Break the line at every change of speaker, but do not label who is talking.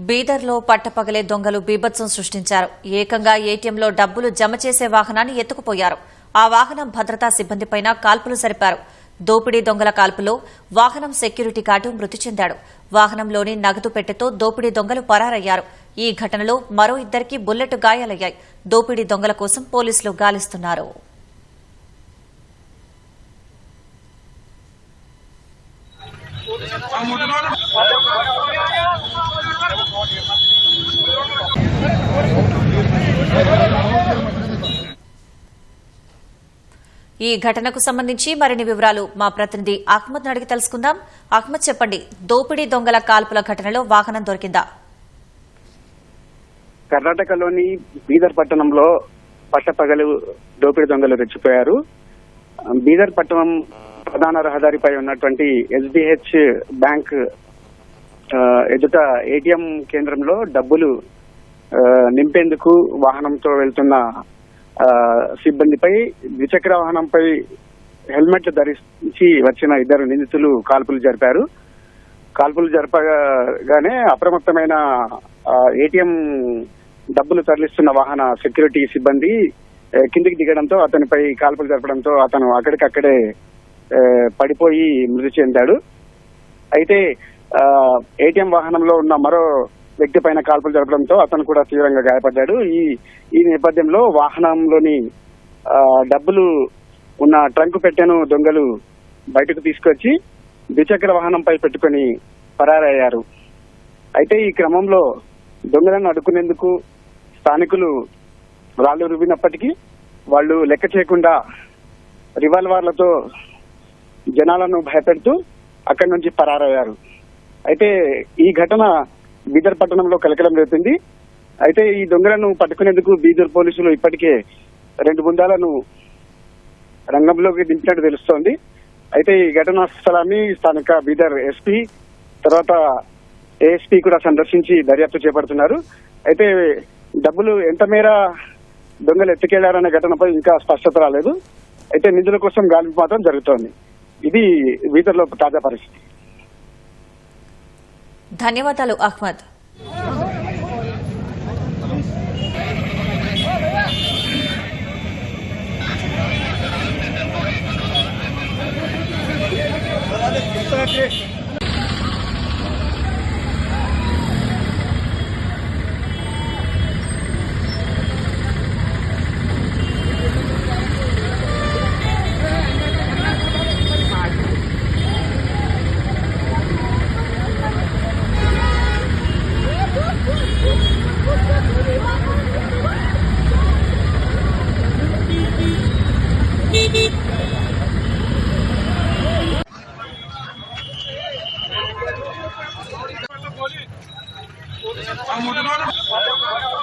బీదర్లో పట్టపగలే దొంగలు బీభత్సం సృష్టించారు. ఏకంగా ఏటీఎంలో డబ్బులు జమ చేసే వాహనాన్ని ఎత్తుకుపోయారు. ఆ వాహనం భద్రతా సిబ్బందిపైన కాల్పులు జరిపారు. దోపిడీ దొంగల కాల్పులో వాహనం సెక్యూరిటీ గార్డు మృతి చెందాడు. వాహనంలోని నగదు పెట్టెతో దోపిడీ దొంగలు పరారయ్యారు. ఈ ఘటనలో మరో ఇద్దరికి బుల్లెట్ గాయాలయ్యాయి. దోపిడీ దొంగల కోసం పోలీసులు గాలిస్తున్నారు. ఈ ఘటనకు సంబంధించి మరిన్ని వివరాలు మా ప్రతినిధి అహ్మద్ అడిగి తెలుసుకుందాం. అహ్మద్, చెప్పండి, దోపిడీ దొంగల కాల్పుల ఘటనలో వాహనం దొరికిందా?
కర్ణాటకలోని బీదర్ పట్టణంలో పట్టపగలు దోపిడీ దొంగలు రెచ్చిపోయారు. బీదర్ పట్టణం ప్రధాన రహదారిపై ఉన్నటువంటి ఎస్బీహెచ్ బ్యాంక్ ఎదుట ఏటీఎం కేంద్రంలో డబ్బులు నింపేందుకు వాహనంతో వెళ్తున్న సిబ్బందిపై ద్విచక్ర వాహనంపై హెల్మెట్ ధరించి వచ్చిన ఇద్దరు నిందితులు కాల్పులు జరిపారు. కాల్పులు జరపగానే అప్రమత్తమైన ఏటీఎం డబ్బులు తరలిస్తున్న వాహన సెక్యూరిటీ సిబ్బంది కిందికి దిగడంతో అతనిపై కాల్పులు జరపడంతో అతను అక్కడికక్కడే పడిపోయి మృతి చెందాడు. అయితే ఏటీఎం వాహనంలో ఉన్న మరో వ్యక్తి పైన కాల్పులు జరపడంతో అతను కూడా తీవ్రంగా గాయపడ్డాడు. ఈ నేపథ్యంలో వాహనంలోని డబ్బులు ఉన్న ట్రంక్ పెట్టెను దొంగలు బయటకు తీసుకొచ్చి ద్విచక్ర వాహనంపై పెట్టుకుని పరారయ్యారు. అయితే ఈ క్రమంలో దొంగలను అడ్డుకునేందుకు స్థానికులు రాళ్లు రువ్వినప్పటికీ వాళ్ళు లెక్క చేయకుండా రివాల్వర్లతో జనాలను భయపెడుతూ అక్కడి నుంచి పరారయ్యారు. అయితే ఈ ఘటన బీదర్ పట్టణంలో కలకలం రేపింది. అయితే ఈ దొంగలను పట్టుకునేందుకు బీదర్ పోలీసులు ఇప్పటికే 2 బృందాలను రంగంలోకి దింపినట్టు తెలుస్తోంది. అయితే ఈ ఘటనా స్థలాన్ని స్థానిక బీదర్ ఎస్పీ తర్వాత ఏఎస్పీ కూడా సందర్శించి దర్యాప్తు చేపడుతున్నారు. అయితే డబ్బులు ఎంత మేర దొంగలు ఎత్తుకెళ్లారనే ఘటనపై ఇంకా స్పష్టత రాలేదు. అయితే నిధుల కోసం గాలింపు మాత్రం జరుగుతోంది. ఇది బీదర్లో తాజా పరిస్థితి.
ధన్యవాదాలు అహ్మద్.
I'm